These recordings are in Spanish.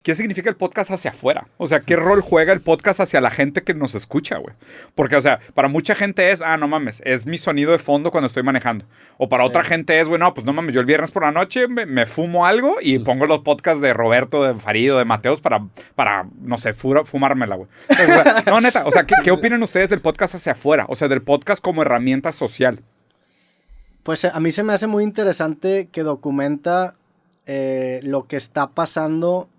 ¿Qué significa el podcast hacia afuera? O sea, ¿qué rol juega el podcast hacia la gente que nos escucha, güey? Porque, o sea, para mucha gente es, no mames, es mi sonido de fondo cuando estoy manejando. O para otra gente es, güey, no, pues no mames, yo el viernes por la noche me fumo algo y pongo los podcasts de Roberto, de Farido, de Mateos para no sé, fumármela, güey. O sea, no, neta, o sea, ¿qué opinan ustedes del podcast hacia afuera? O sea, del podcast como herramienta social. Pues a mí se me hace muy interesante que documenta lo que está pasando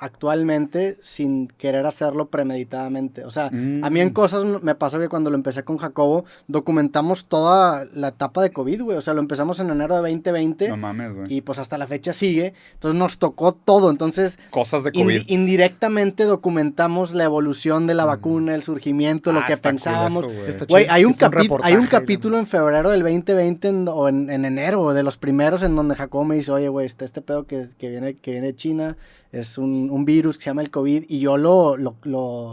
actualmente sin querer hacerlo premeditadamente. O sea, a mí en cosas me pasó que cuando lo empecé con Jacobo, documentamos toda la etapa de COVID, güey. O sea, lo empezamos en enero de 2020. No mames, güey. Y pues hasta la fecha sigue. Entonces nos tocó todo. Entonces, cosas de COVID. Indirectamente documentamos la evolución de la vacuna, el surgimiento, lo que pensábamos. Cool eso, güey, hay un capítulo en febrero del 2020 o en enero, de los primeros, en donde Jacobo me dice, oye, güey, está este pedo que viene de China. Es un virus que se llama el COVID y yo lo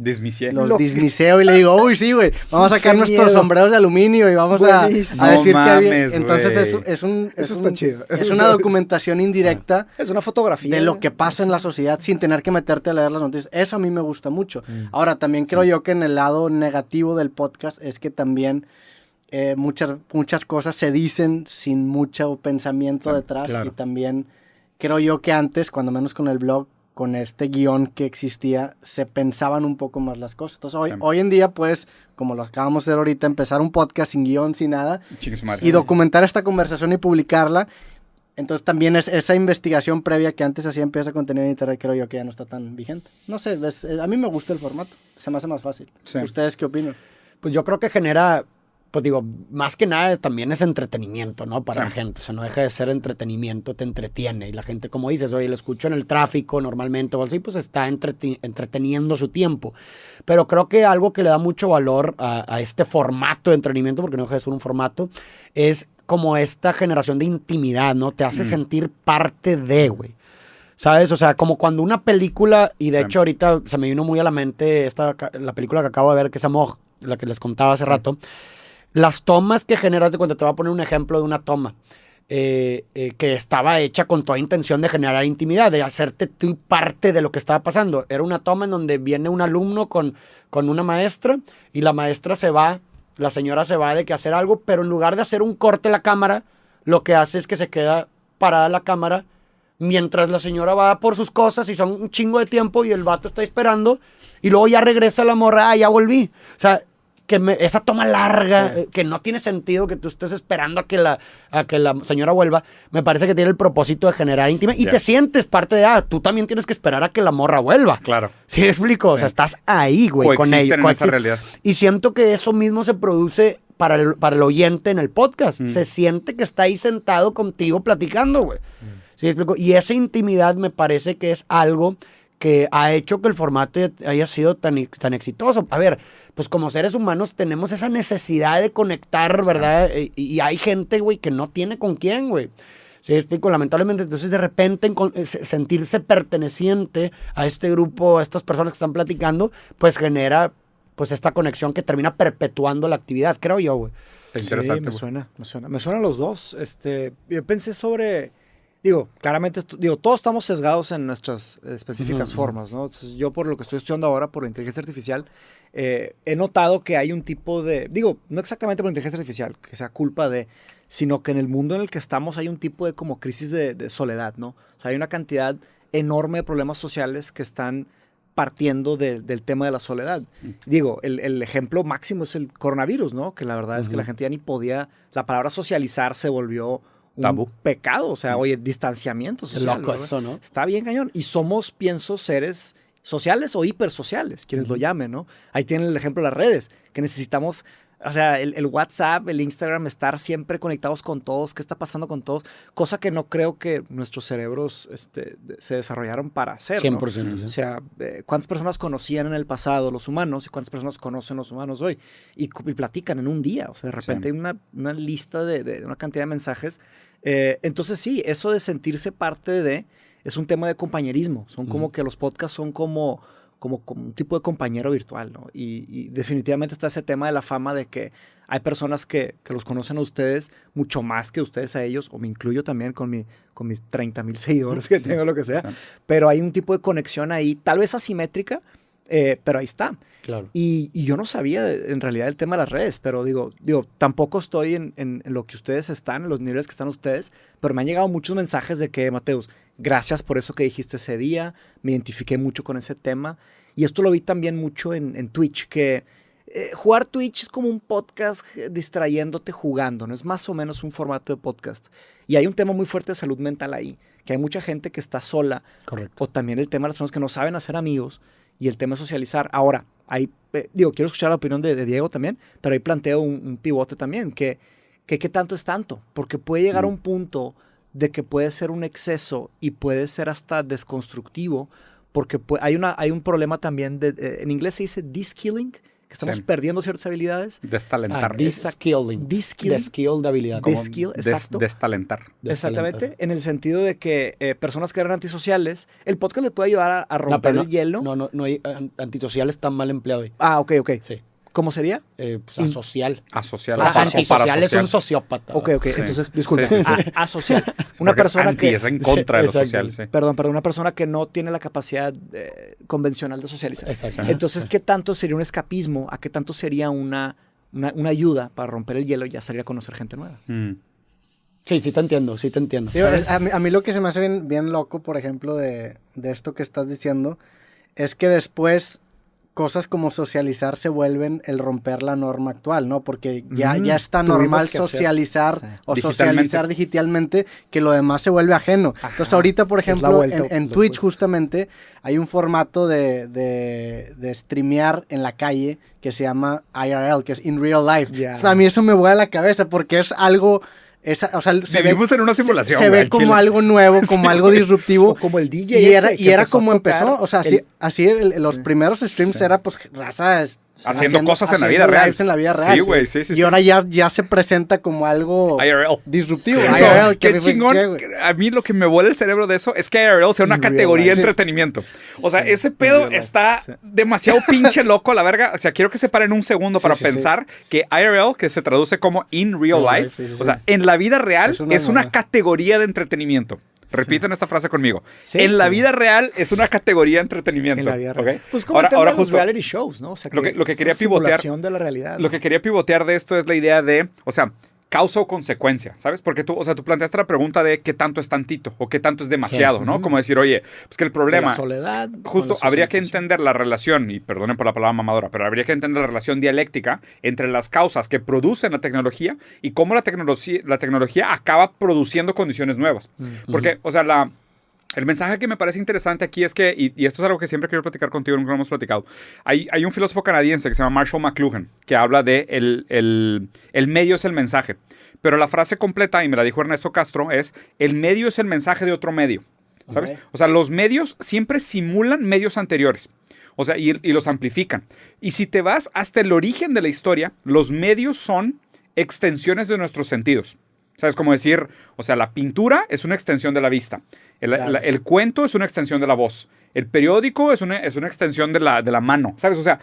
dismiseo y le digo, uy, sí, güey, vamos a sacar nuestros sombreros de aluminio y vamos a decir que había... Entonces eso está chido. Es una documentación indirecta. Es una fotografía. De lo que pasa en la sociedad sin tener que meterte a leer las noticias. Eso a mí me gusta mucho. Ahora, también creo yo que en el lado negativo del podcast es que también muchas cosas se dicen sin mucho pensamiento detrás. Claro. Y también... creo yo que antes, cuando menos con el blog, con este guión que existía, se pensaban un poco más las cosas. Entonces, hoy en día, pues, como lo acabamos de hacer ahorita, empezar un podcast sin guión, sin nada, y documentar esta conversación y publicarla. Entonces, también esa investigación previa que antes hacía en pieza de contenido en internet, creo yo que ya no está tan vigente. No sé, a mí me gusta el formato. Se me hace más fácil. Sí. ¿Ustedes qué opinan? Pues yo creo que genera... Pues digo, más que nada también es entretenimiento, ¿no? Para la gente, o sea, no deja de ser entretenimiento, te entretiene. Y la gente, como dices, oye, lo escucho en el tráfico normalmente o así, pues está entreteniendo su tiempo. Pero creo que algo que le da mucho valor a este formato de entretenimiento, porque no deja de ser un formato, es como esta generación de intimidad, ¿no? Te hace sentir parte de, güey. ¿Sabes? O sea, como cuando una película, y de hecho ahorita se me vino muy a la mente la película que acabo de ver, que es Amor, la que les contaba hace rato. Las tomas que generas, de cuando te voy a poner un ejemplo de una toma que estaba hecha con toda intención de generar intimidad, de hacerte tú parte de lo que estaba pasando. Era una toma en donde viene un alumno con una maestra y la maestra la señora se va de que hacer algo, pero en lugar de hacer un corte a la cámara, lo que hace es que se queda parada la cámara mientras la señora va por sus cosas y son un chingo de tiempo y el vato está esperando y luego ya regresa la morra, ya volví. O sea, esa toma larga, que no tiene sentido que tú estés esperando a que la señora vuelva, me parece que tiene el propósito de generar intimidad y te sientes parte de, tú también tienes que esperar a que la morra vuelva. Claro. ¿Sí explico? Sí. O sea, estás ahí, güey, con ellos. En esa realidad. Y siento que eso mismo se produce para el oyente en el podcast. Se siente que está ahí sentado contigo platicando, güey. ¿Sí explico? Y esa intimidad me parece que es algo que ha hecho que el formato haya sido tan exitoso. A ver, pues como seres humanos tenemos esa necesidad de conectar, ¿verdad? Y hay gente, güey, que no tiene con quién, güey. ¿Sí explico? Lamentablemente, entonces de repente sentirse perteneciente a este grupo, a estas personas que están platicando, pues genera pues esta conexión que termina perpetuando la actividad, creo yo, güey. Interesante. Sí, me suenan los dos. Yo pensé sobre... Digo, claramente, todos estamos sesgados en nuestras específicas formas, ¿no? Entonces, yo por lo que estoy estudiando ahora, por la inteligencia artificial, he notado que hay un tipo de... Digo, no exactamente por la inteligencia artificial, que sea culpa de... Sino que en el mundo en el que estamos hay un tipo de como crisis de soledad, ¿no? O sea, hay una cantidad enorme de problemas sociales que están partiendo del tema de la soledad. Digo, el ejemplo máximo es el coronavirus, ¿no? Que la verdad es que la gente ya ni podía... La palabra socializar se volvió... tabú. Un pecado, o sea, oye, distanciamiento social. Loco eso, ¿no? Está bien cañón. Y somos, pienso, seres sociales o hipersociales, quienes lo llamen, ¿no? Ahí tienen el ejemplo de las redes, que necesitamos, o sea, el WhatsApp, el Instagram, estar siempre conectados con todos, qué está pasando con todos, cosa que no creo que nuestros cerebros se desarrollaron para hacer, 100%, ¿no? sí. O sea, ¿cuántas personas conocían en el pasado los humanos y cuántas personas conocen los humanos hoy? Y platican en un día, o sea, de repente hay una lista de una cantidad de mensajes. Entonces sí, eso de sentirse parte de, es un tema de compañerismo, son como que los podcasts son como como un tipo de compañero virtual, ¿no? Y definitivamente está ese tema de la fama de que hay personas que los conocen a ustedes mucho más que ustedes a ellos, o me incluyo también con mis 30,000 seguidores que tengo, lo que sea, pero hay un tipo de conexión ahí, tal vez asimétrica, pero ahí está. Claro. Y yo no sabía en realidad el tema de las redes, pero digo, tampoco estoy en lo que ustedes están, en los niveles que están ustedes, pero me han llegado muchos mensajes de que, Mateus, gracias por eso que dijiste ese día, me identifiqué mucho con ese tema. Y esto lo vi también mucho en Twitch, que jugar Twitch es como un podcast distrayéndote jugando, ¿no? Es más o menos un formato de podcast. Y hay un tema muy fuerte de salud mental ahí, que hay mucha gente que está sola. Correcto. O también el tema de las personas que no saben hacer amigos y el tema de socializar. Ahora, quiero escuchar la opinión de Diego también, pero ahí planteo un pivote también, que qué tanto es tanto, porque puede llegar a un punto de que puede ser un exceso y puede ser hasta desconstructivo, porque hay un problema también, en inglés se dice de-skilling, que estamos perdiendo ciertas habilidades. Destalentar. De-skilling. De-skill de habilidad. De-skill, exacto. Destalentar. Exactamente, en el sentido de que personas que eran antisociales, el podcast le puede ayudar a romper el hielo. No hay antisocial, está mal empleado ahí. Ah, ok. Sí. ¿Cómo sería? Pues asocial. Asocial. Antisocial es un sociópata. Ok. Sí. Entonces, disculpe. Sí. Asocial. Una persona que es en contra de lo Exacto. social, sí. Perdón, una persona que no tiene la capacidad convencional de socializar. Exacto. Entonces, ¿qué tanto sería un escapismo? ¿A qué tanto sería una ayuda para romper el hielo y ya salir a conocer gente nueva? Sí te entiendo. Digo, a mí lo que se me hace bien loco, por ejemplo, de esto que estás diciendo, es que después cosas como socializar se vuelven el romper la norma actual, ¿no? Porque ya está normal socializar o socializar digitalmente, que lo demás se vuelve ajeno. Ajá. Entonces ahorita, por ejemplo, en Twitch pues. justamente hay un formato de streamear en la calle que se llama IRL, que es In Real Life. Yeah. O sea, a mí eso me vuela la cabeza porque es algo... Vivimos en una simulación. Se ve como algo nuevo, como algo disruptivo. O como el DJ. Y era como empezó. O sea, así los primeros streams era pues raza haciendo cosas en la vida real. Lives en la vida real. Sí, güey, sí. Y ahora ya se presenta como algo IRL. disruptivo. Sí. IRL, Qué chingón. A mí lo que me vuela el cerebro de eso es que IRL sea una categoría de entretenimiento. O sea, ese pedo está demasiado pinche loco a la verga. O sea, quiero que se paren un segundo para pensar que IRL, que se traduce como In Real Life, o sea, en la vida real es una categoría de entretenimiento. Repiten esta frase conmigo. Sí, en la vida real es una categoría de entretenimiento. En la vida real. ¿Okay? Pues como ahora justo reality shows, ¿no? O sea, lo que quería pivotear de la realidad. Lo que quería pivotear de esto es la idea de, o sea, causa o consecuencia, ¿sabes? Porque tú planteaste la pregunta de qué tanto es tantito o qué tanto es demasiado, ¿no? Como decir, oye, pues que el problema... La soledad. Justo, habría que entender la relación, y perdonen por la palabra mamadora, pero habría que entender la relación dialéctica entre las causas que producen la tecnología y cómo la tecnología acaba produciendo condiciones nuevas. Porque, o sea, el mensaje que me parece interesante aquí es que, y esto es algo que siempre quiero platicar contigo, nunca lo hemos platicado, hay un filósofo canadiense que se llama Marshall McLuhan, que habla de el medio es el mensaje. Pero la frase completa, y me la dijo Ernesto Castro, es el medio es el mensaje de otro medio. ¿Sabes? Okay. O sea, los medios siempre simulan medios anteriores. O sea, y los amplifican. Y si te vas hasta el origen de la historia, los medios son extensiones de nuestros sentidos. ¿Sabes? Como decir, o sea, la pintura es una extensión de la vista. El cuento es una extensión de la voz. El periódico es una extensión de la mano. ¿Sabes? O sea,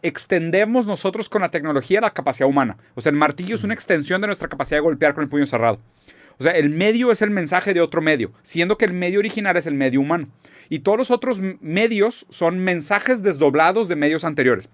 extendemos nosotros con la tecnología la capacidad humana. O sea, el martillo es una extensión de nuestra capacidad de golpear con el puño cerrado. O sea, el medio es el mensaje de otro medio, siendo que el medio original es el medio humano. Y todos los otros medios son mensajes desdoblados de medios anteriores.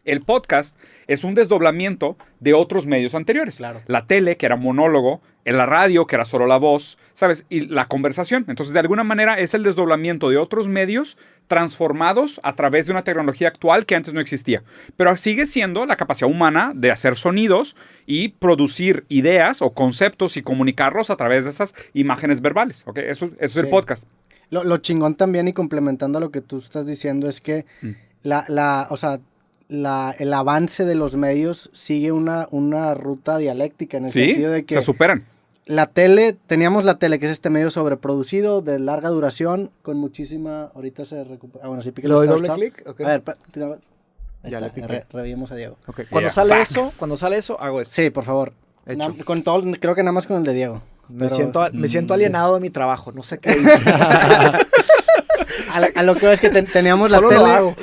El podcast es un desdoblamiento de otros medios anteriores. Claro. La tele, que era monólogo, en la radio, que era solo la voz, ¿sabes? Y la conversación. Entonces, de alguna manera, es el desdoblamiento de otros medios transformados a través de una tecnología actual que antes no existía. Pero sigue siendo la capacidad humana de hacer sonidos y producir ideas o conceptos y comunicarlos a través de esas imágenes verbales. ¿Okay? Eso es el podcast. Lo chingón también, y complementando a lo que tú estás diciendo, es que el avance de los medios sigue una ruta dialéctica en el sentido de que se superan. Teníamos la tele, que es este medio sobreproducido, de larga duración, con muchísima... Ahorita se recupera... bueno, si pica el doble clic. Okay. A ver, ya le piqué. Revivimos a Diego. Okay. Cuando sale eso, hago esto. Sí, por favor. Con todo, creo que nada más con el de Diego. Me siento alienado de mi trabajo, no sé qué hice. A lo que ves que teníamos la Solo lo tele, hago.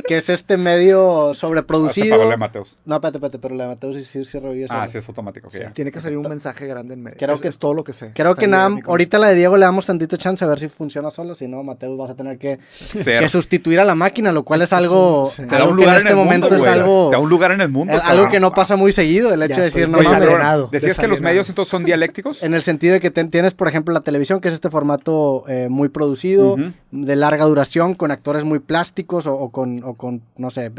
que es este medio Se sobreproducido. apagó la de Mateus. No, espérate, pero la de Mateus sí revive solo. Sí, es automático. Que ya. Tiene que salir un mensaje grande en medio. Creo Es- que- es todo lo que sé. Creo Está que ahí nada, en mi ahorita la de Diego le damos tantito chance a ver si funciona solo, si no, Mateus vas a tener que sustituir a la máquina, lo cual es algo, sí. Te da algo un que en lugar este en el momento mundo, es güey. algo, Te da un lugar en el mundo. algo cabrón. que no pasa muy seguido, el hecho Ya de decir, estoy no Oye, mames, pero desalinado. decías que los medios entonces son dialécticos. en el sentido de que tienes, por ejemplo, la televisión, que es este formato muy producido, Ujú. de larga duración, con actores muy plásticos o con, no sé,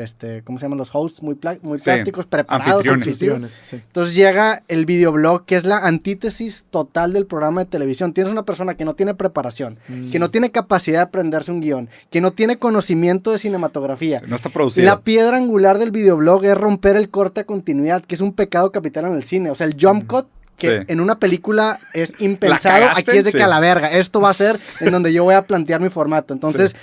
¿cómo se llaman los hosts? Muy Sí, plásticos, preparados. anfitriones. Anfitriones, sí. Entonces llega el videoblog, que es la antítesis total del programa de televisión. Tienes una persona que no tiene preparación, que no tiene capacidad de aprenderse un guión, que no tiene conocimiento de cinematografía. No está producido. La piedra angular del videoblog es romper el corte a continuidad, que es un pecado capital en el cine. O sea, el jump cut, que Sí. en una película es impensado, cagaste? aquí es de Sí. que a la verga. Esto va a ser en donde yo voy a plantear mi formato. Entonces,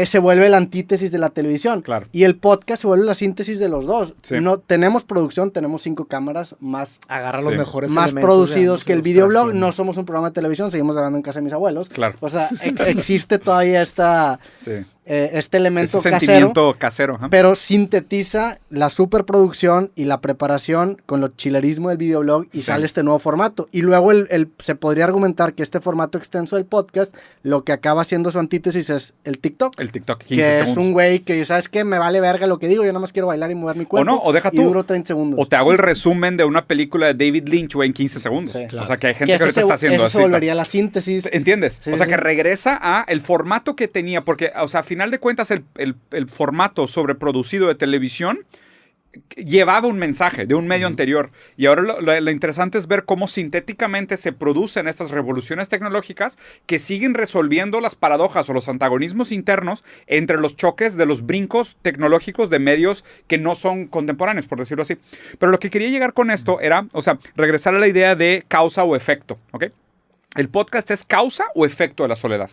se vuelve la antítesis de la televisión. Claro. Y el podcast se vuelve la síntesis de los dos. Sí. No, tenemos producción, tenemos 5 cámaras más Agarra Sí. los mejores más elementos producidos de que el ambos y los videoblog. trasciende. No somos un programa de televisión, seguimos grabando en casa de mis abuelos. Claro. O sea, existe todavía Sí. este elemento Ese casero, sentimiento casero. ajá. pero sintetiza la superproducción y la preparación con lo chilerismo del videoblog y Sí. sale este nuevo formato. Y luego se podría argumentar que este formato extenso del podcast, lo que acaba siendo su antítesis es el TikTok. El TikTok, 15 Que segundos. es un güey que, ¿sabes qué? Me vale verga lo que digo, yo nada más quiero bailar y mover mi cuerpo. no, o deja y tú. duro 30 segundos. O te hago el resumen de una película de David Lynch, güey, en 15 segundos. Sí. O sea, que hay gente que que eso ahorita se, está haciendo eso así. se volvería la síntesis. ¿Entiendes? Sí, o sea, sí. que regresa a el formato que tenía, porque, o sea, a final de cuentas, el formato sobreproducido de televisión llevaba un mensaje de un medio anterior. Y ahora lo interesante es ver cómo sintéticamente se producen estas revoluciones tecnológicas que siguen resolviendo las paradojas o los antagonismos internos entre los choques de los brincos tecnológicos de medios que no son contemporáneos, por decirlo así. Pero lo que quería llegar con esto era, o sea, regresar a la idea de causa o efecto, ¿ok? El podcast es causa o efecto de la soledad.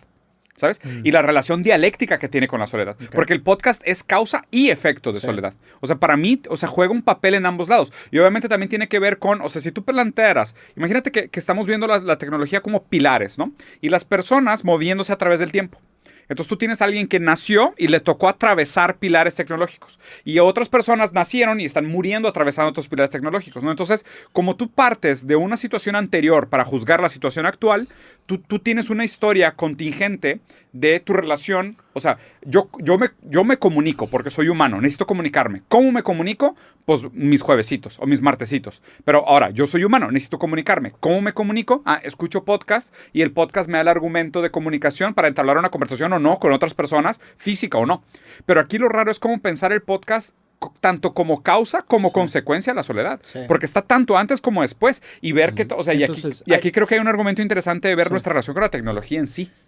¿Sabes? Y la relación dialéctica que tiene con la soledad. Porque el podcast es causa y efecto de soledad. O sea, para mí, o sea, juega un papel en ambos lados. Y obviamente también tiene que ver con, o sea, si tú plantearas, imagínate que estamos viendo la tecnología como pilares, ¿no? Y las personas moviéndose a través del tiempo. Entonces tú tienes a alguien que nació y le tocó atravesar pilares tecnológicos. Y otras personas nacieron y están muriendo atravesando otros pilares tecnológicos, ¿no? Entonces, como tú partes de una situación anterior para juzgar la situación actual, tú tienes una historia contingente de tu relación. O sea, yo me comunico porque soy humano, necesito comunicarme. ¿Cómo me comunico? Pues mis juevesitos o mis martesitos. Pero ahora, yo soy humano, necesito comunicarme. ¿Cómo me comunico? Escucho podcast y el podcast me da el argumento de comunicación para entablar una conversación o no con otras personas, física o no. Pero aquí lo raro es cómo pensar el podcast tanto como causa como consecuencia de la soledad. Sí. Porque está tanto antes como después. Y ver que, o sea, Entonces, y aquí creo que hay un argumento interesante de ver nuestra relación con la tecnología en sí.